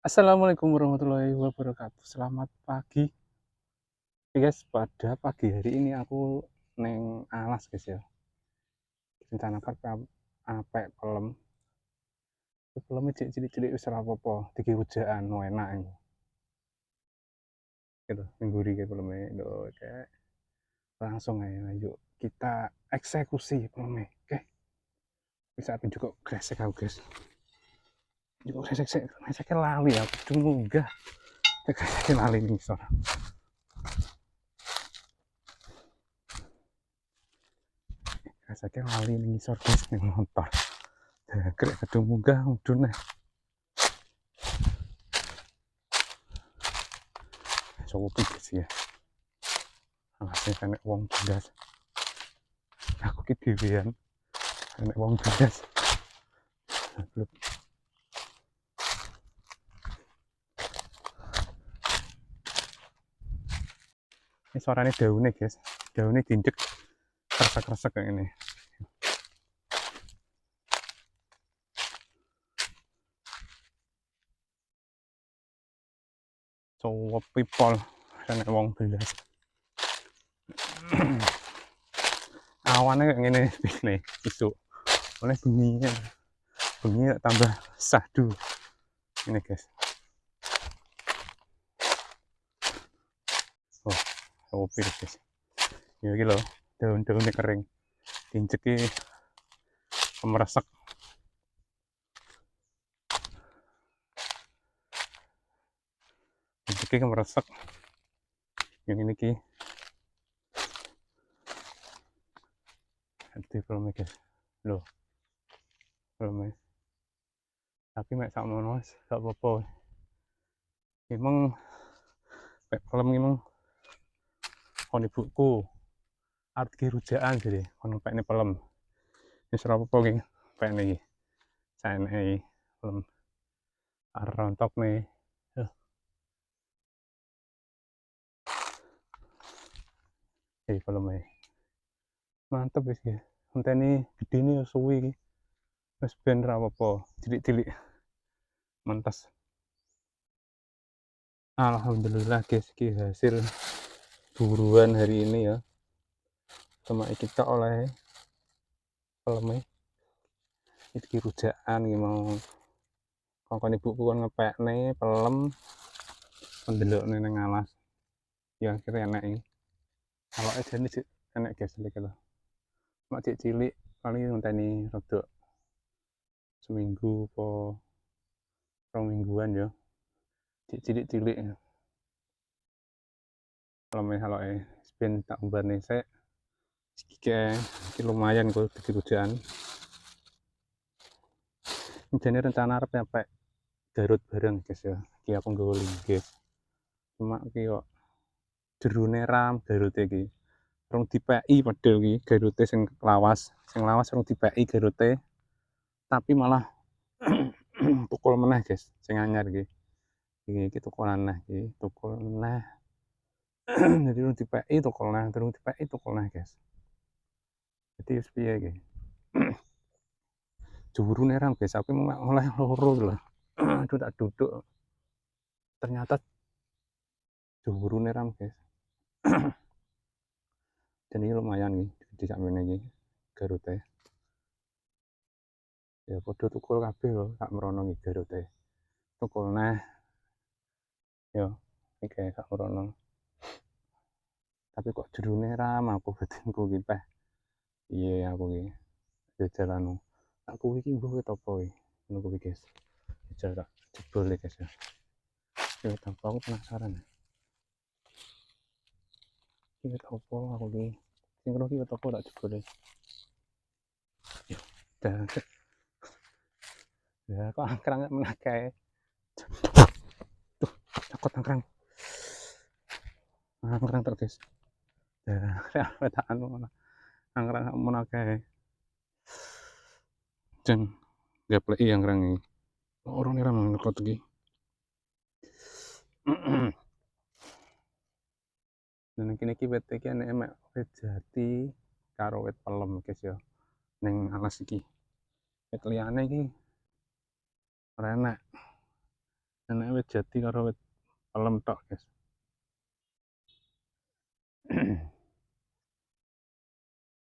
Assalamualaikum warahmatullahi wabarakatuh. Selamat pagi. Oke guys, pada pagi hari ini aku neng alas guys ya. Rencana apa pelem. Pelem cilik-cilik wis ora apa-apa, diki rujaan enak ini. Gitu, mingguri ke peleme. Oke. Langsung aja yuk kita eksekusi peleme. Oke. Bisa aku juga kresek aku guys. Juga kresek lali aku cuma enggak. Kresek lali nih soalnya. Kresek lali nih soalnya guys nih motor. Krek gedung munggah udun coba pikir sih ya alasnya kena wong belas aku ki dhewean kena wong belas ini suaranya daunnya guys, daunnya diinjek kresek-kresek kayak ini. Coba people kena wong belas awannya kayak gini nih isu oleh bengi tambah sahdu ini guys. Oh coba pilih guys ya gitu loh, daun-daunnya kering diinjeki meresek diinjeki meresek yang ini ki hati belum guys loh belum tapi mek sak mono gak apa-apa emang mek pelem emang kon ibuku arti rujaan jadi kon pek ini pelem wis ora apa-apa ki pek iki saene pelem rontok nih pelem mantep wis ki enteni gedene suwi iki wis ben ora apa-apa cilik-cilik mantas. Alhamdulillah guys ki hasil buruan hari ini ya sama kita oleh pelem iki rujaan iki mau kongkon ibuku kan ngepekne pelem pendelokne ning alas ya akhirnya enak ini kalau jane enak guys iki lho mak cilik paling ngenteni rada seminggu apa rong mingguan ya cilik-cilik kalau ben tak umbane sik iki lumayan kok dadi rujaan jane rencana arep nyampe Garut bareng guys ya iki aku nggawa linggis cuma iki kok jerone ram Garut iki rong dipeki padahal iki Garute sing lawas rong dipeki Garute tapi malah tukul meneh guys sing anyar iki tukul meneh iki tukul meneh jadi rong dipeki tukul meneh durung dipeki tukul meneh guys jadi wis piye iki jurune ram guys aku oleh loro lho aduh tak duduk ternyata jurune ram guys jadi lumayan nih di sakmene iki Garute ya padha tukul kabeh lho sak mrono iki Garute tukul neh ya iki sak mrono tapi kok jerone ram aku batinku iki peh piye aku iki jajal anu aku iki mbuh wit apa iki ngono kuwi guys jajal tak jebol guys ya wit apa aku penasaran iki wit apa aku iki sing ngono iki wit apa tak jebol ya ya kok angkrang meneh kae tuh takut angkrang terus guys ya tak anu angkrang meneh kae jan gapleki angkrang iki orang ora nang nekot iki dan kene iki wit iki enek wit jati karo wit pelem guys ya ning alas iki wit liyane iki ora enak enek wit jati karo wit pelem tok, guys.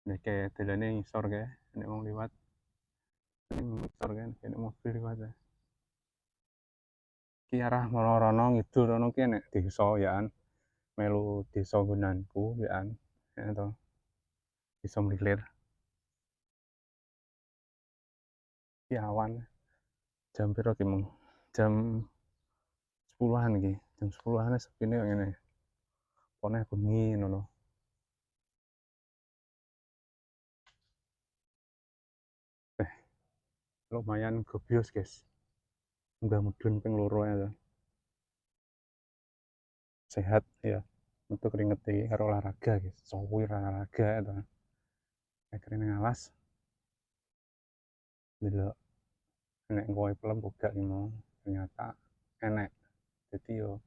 Nek kayak dalane ngisor kae, nek wong liwat ngisor kan, nek mobil liwat ya. Ki arah rono ngidul rono ki enek desa yaan melu desa gunanku yaan ya to. Desa Mlilir. Ki awan jam piro ki mung? Jam 10-an iki. Jam 10-an sepine ngene. Pone bengi ngono. Lumayan gobios, guys. Munggah mudhun ping loro ya. Sehat ya. Untuk keringet iki karo olahraga, guys. Suwi olahraga ya to. Akhirnya ning alas. Delok enek kowe pelem buka iki mau. Ternyata enek. Jadi yo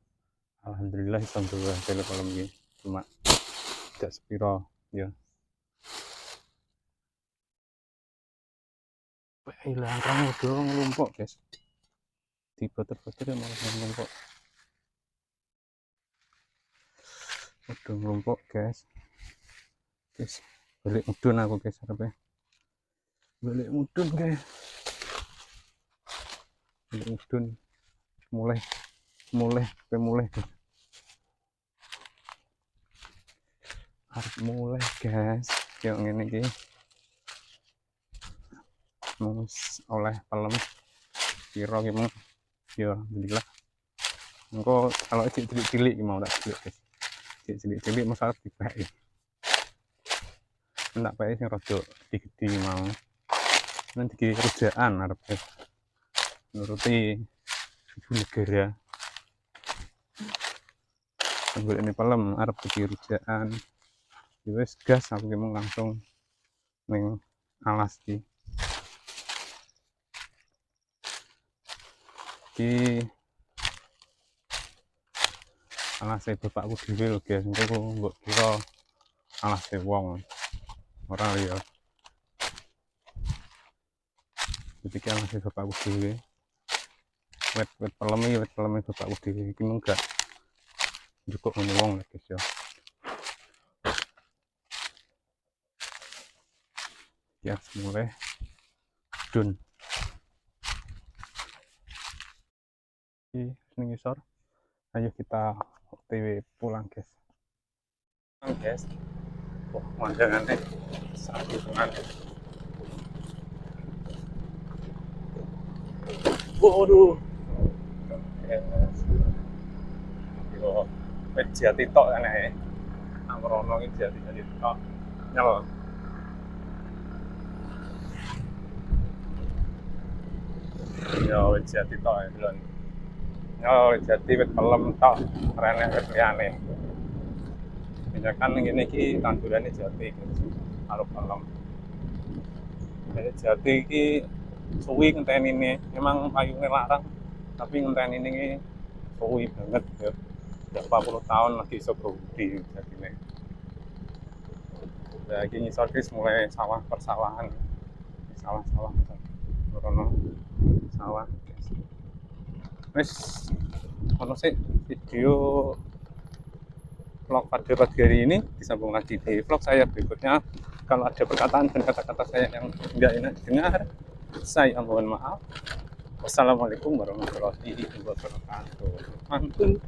alhamdulillah iso nggawa hasil pelem iki. Cuma gak sepiro ya. Hilang kamu dong ngelumpuk, guys. Diputer-puter ya malah ngelumpuk. Udah ngelumpuk, guys. Guys, balik mudun aku, guys. Balik mudun, guys. Balik mudun. Mulai, guys. Harus mulai, guys. Yang ini iki. Oleh pelem piro ki mung ya alhamdulillah engko kalau cilik-cilik ki mau tak cilik guys cilik-cilik masalah dipeki ndak peki sing rada gede mau nanti kerjaan arep nuruti ibu negara sambil ini pelem arep kerjaan wis gas aku ki mung langsung ning alas ki alase bapakku dhewe lho guys, engko mbok kira alase wong ora ya. Jadi alase bapakku dhewe. Wet peleme bapakku dhewe iki mung gak cukup ngono wong lho guys ya. Ya mulai dun. Ini ngisor. Ayo kita OTW pulang, guys. Guys. Oh, pemandangannya sangat hitungan. Waduh. Yes. Yo, jati tok kan ya. Amrono iki jati tok. Nyel. Yo, jati tok ya, Lon. Oh, jadi wit pelem tok, rene wit liyane. Misalkan ngene iki tandurane jati karo pelem. Jadi jati iki suwi ngentenine, memang payune larang, tapi ngentenine iki suwi banget ya. Udah 40 tahun lagi iso budi jatine. Nah, iki ngisor mulai sawah persawahan. Sawah-sawah. Rono sawah. Wes ono sih video vlog pada pagi hari ini, disambung lagi di vlog saya berikutnya. Kalau ada perkataan dan kata-kata saya yang tidak enak dengar, saya mohon maaf. Wassalamualaikum warahmatullahi wabarakatuh. Mantun.